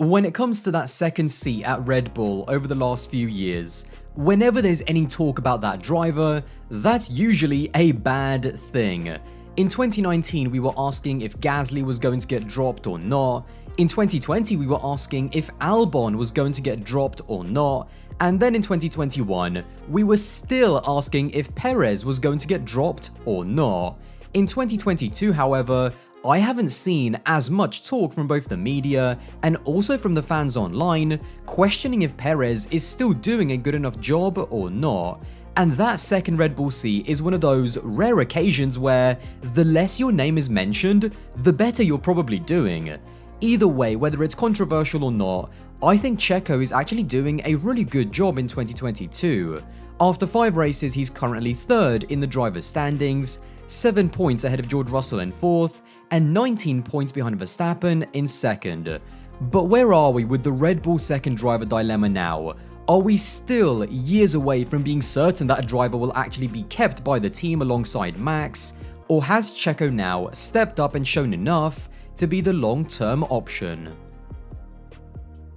When it comes to that second seat at Red Bull over the last few years, whenever there's any talk about that driver, that's usually a bad thing. In 2019, we were asking if Gasly was going to get dropped or not. In 2020, we were asking if Albon was going to get dropped or not. And then in 2021, we were still asking if Perez was going to get dropped or not. In 2022, however, I haven't seen as much talk from both the media and also from the fans online questioning if Perez is still doing a good enough job or not. And that second Red Bull seat is one of those rare occasions where the less your name is mentioned, the better you're probably doing. Either way, whether it's controversial or not, I think Checo is actually doing a really good job in 2022. After 5 races, he's currently 3rd in the driver's standings, 7 points ahead of George Russell in 4th, and 19 points behind Verstappen in 2nd. But where are we with the Red Bull second driver dilemma now? Are we still years away from being certain that a driver will actually be kept by the team alongside Max? Or has Checo now stepped up and shown enough to be the long-term option?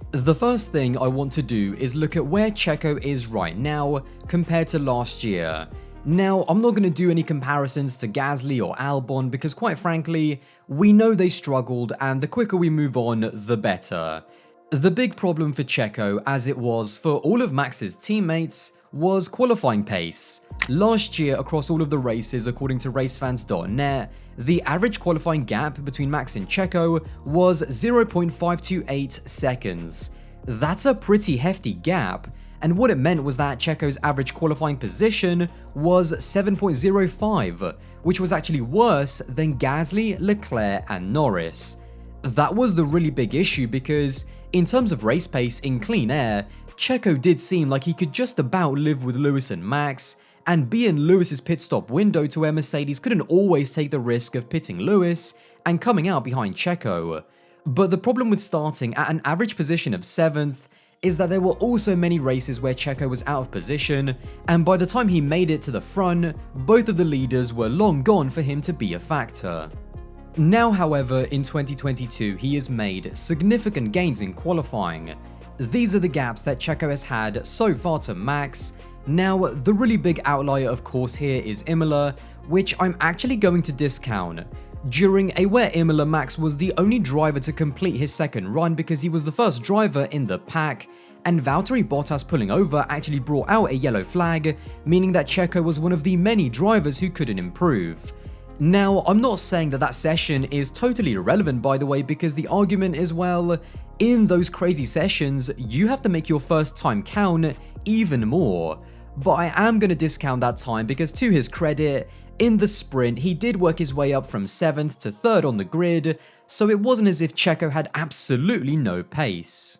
The first thing I want to do is look at where Checo is right now compared to last year. Now, I'm not going to do any comparisons to Gasly or Albon because quite frankly, we know they struggled and the quicker we move on, the better. The big problem for Checo, as it was for all of Max's teammates, was qualifying pace. Last year, across all of the races, according to racefans.net, the average qualifying gap between Max and Checo was 0.528 seconds. That's a pretty hefty gap. And what it meant was that Checo's average qualifying position was 7.05, which was actually worse than Gasly, Leclerc, and Norris. That was the really big issue because, in terms of race pace in clean air, Checo did seem like he could just about live with Lewis and Max, and be in Lewis's pit stop window to where Mercedes couldn't always take the risk of pitting Lewis and coming out behind Checo. But the problem with starting at an average position of 7th is that there were also many races where Checo was out of position, and by the time he made it to the front, both of the leaders were long gone for him to be a factor. Now, however, in 2022, he has made significant gains in qualifying. These are the gaps that Checo has had so far to Max. Now, the really big outlier of course here is Imola, which I'm actually going to discount. During a wet Imola, Max was the only driver to complete his second run because he was the first driver in the pack, and Valtteri Bottas pulling over actually brought out a yellow flag, meaning that Checo was one of the many drivers who couldn't improve. Now, I'm not saying that session is totally irrelevant, by the way, because the argument is, well, in those crazy sessions, you have to make your first time count even more. But I am going to discount that time because, to his credit, in the sprint, he did work his way up from 7th to 3rd on the grid, so it wasn't as if Checo had absolutely no pace.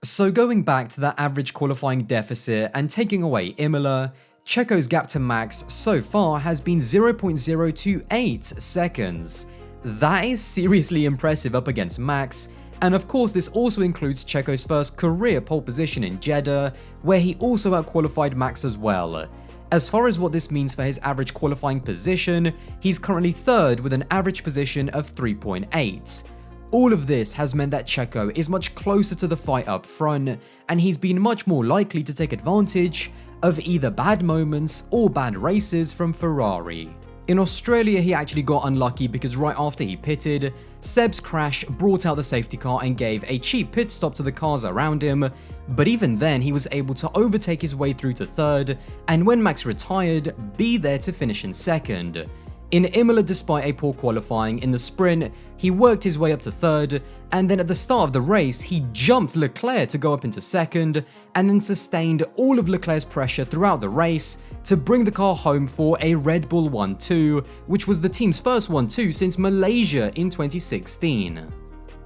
So going back to that average qualifying deficit and taking away Imola, Checo's gap to Max so far has been 0.028 seconds. That is seriously impressive up against Max, and of course this also includes Checo's first career pole position in Jeddah, where he also outqualified Max as well. As far as what this means for his average qualifying position, he's currently 3rd with an average position of 3.8. All of this has meant that Checo is much closer to the fight up front, and he's been much more likely to take advantage of either bad moments or bad races from Ferrari. In Australia, he actually got unlucky because right after he pitted, Seb's crash brought out the safety car and gave a cheap pit stop to the cars around him, but even then he was able to overtake his way through to 3rd, and when Max retired, be there to finish in 2nd. In Imola, despite a poor qualifying in the sprint, he worked his way up to 3rd, and then at the start of the race, he jumped Leclerc to go up into 2nd, and then sustained all of Leclerc's pressure throughout the race to bring the car home for a Red Bull 1-2, which was the team's first 1-2 since Malaysia in 2016.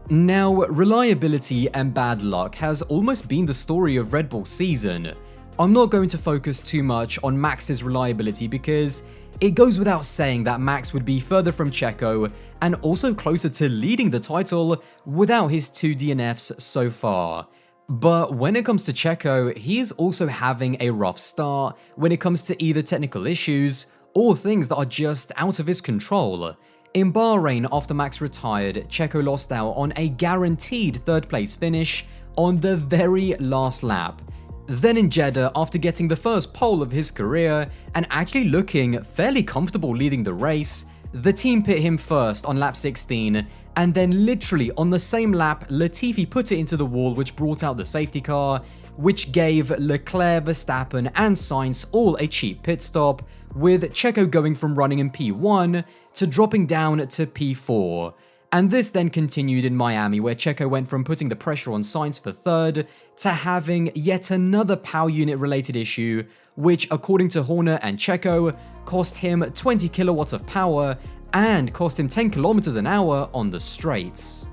Now, reliability and bad luck has almost been the story of Red Bull's season. I'm not going to focus too much on Max's reliability because it goes without saying that Max would be further from Checo and also closer to leading the title without his 2 DNFs so far. But when it comes to Checo, he is also having a rough start when it comes to either technical issues or things that are just out of his control. In Bahrain, after Max retired, Checo lost out on a guaranteed third place finish on the very last lap. Then in Jeddah, after getting the first pole of his career and actually looking fairly comfortable leading the race, the team pit him first on lap 16, and then literally on the same lap, Latifi put it into the wall, which brought out the safety car, which gave Leclerc, Verstappen and Sainz all a cheap pit stop, with Checo going from running in P1 to dropping down to P4. And this then continued in Miami, where Checo went from putting the pressure on Sainz for third to having yet another power unit related issue, which according to Horner and Checo, cost him 20 kilowatts of power and cost him 10 kilometers an hour on the straights.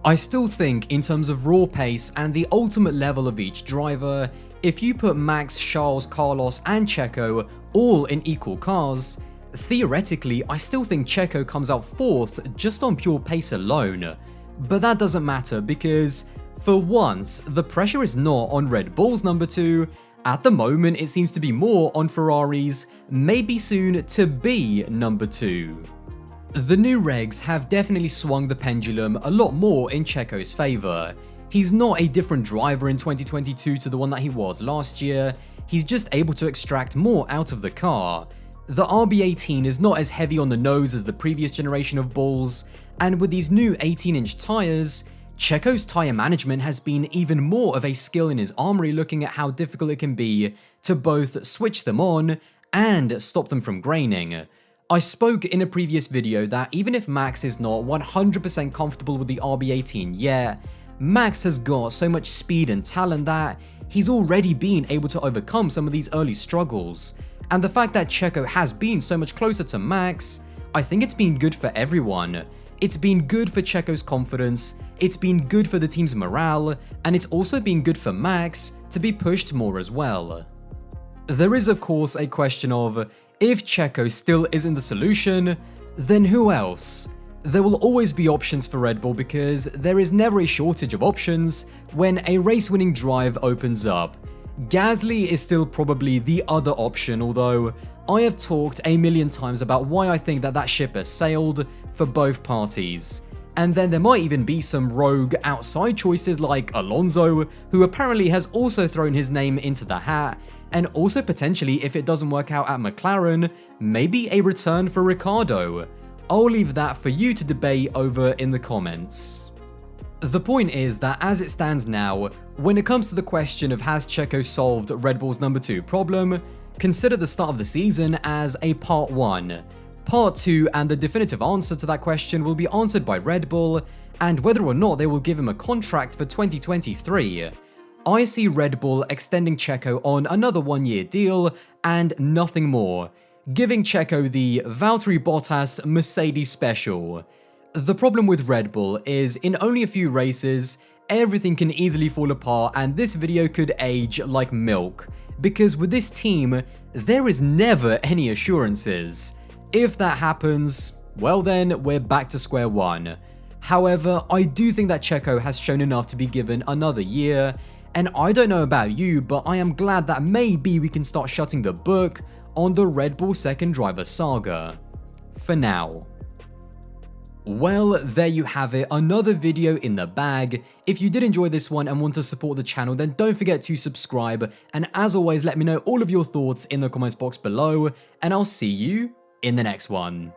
I still think in terms of raw pace and the ultimate level of each driver, if you put Max, Charles, Carlos and Checo all in equal cars, theoretically I still think Checo comes out fourth just on pure pace alone. But that doesn't matter because, for once, the pressure is not on Red Bull's number 2. At the moment it seems to be more on Ferrari's, maybe soon to be number 2. The new regs have definitely swung the pendulum a lot more in Checo's favour. He's not a different driver in 2022 to the one that he was last year, he's just able to extract more out of the car. The RB18 is not as heavy on the nose as the previous generation of Bulls, and with these new 18-inch tyres, Checo's tyre management has been even more of a skill in his armory, looking at how difficult it can be to both switch them on and stop them from graining. I spoke in a previous video that even if Max is not 100% comfortable with the RB18 yet, Max has got so much speed and talent that he's already been able to overcome some of these early struggles. And the fact that Checo has been so much closer to Max, I think it's been good for everyone. It's been good for Checo's confidence, it's been good for the team's morale, and it's also been good for Max to be pushed more as well. There is of course a question of, if Checo still isn't the solution, then who else? There will always be options for Red Bull because there is never a shortage of options when a race-winning drive opens up. Gasly is still probably the other option, although I have talked a million times about why I think that ship has sailed for both parties. And then there might even be some rogue outside choices like Alonso, who apparently has also thrown his name into the hat, and also potentially, if it doesn't work out at McLaren, maybe a return for Ricciardo. I'll leave that for you to debate over in the comments. The point is that as it stands now, when it comes to the question of has Checo solved Red Bull's number 2 problem, consider the start of the season as a part 1. Part 2 and the definitive answer to that question will be answered by Red Bull, and whether or not they will give him a contract for 2023. I see Red Bull extending Checo on another 1-year deal and nothing more, giving Checo the Valtteri Bottas Mercedes special. The problem with Red Bull is in only a few races, everything can easily fall apart and this video could age like milk, because with this team, there is never any assurances. If that happens, well then, we're back to square one. However, I do think that Checo has shown enough to be given another year, and I don't know about you, but I am glad that maybe we can start shutting the book on the Red Bull second driver saga. For now. Well, there you have it, another video in the bag. If you did enjoy this one and want to support the channel, then don't forget to subscribe, and as always, let me know all of your thoughts in the comments box below, and I'll see you in the next one.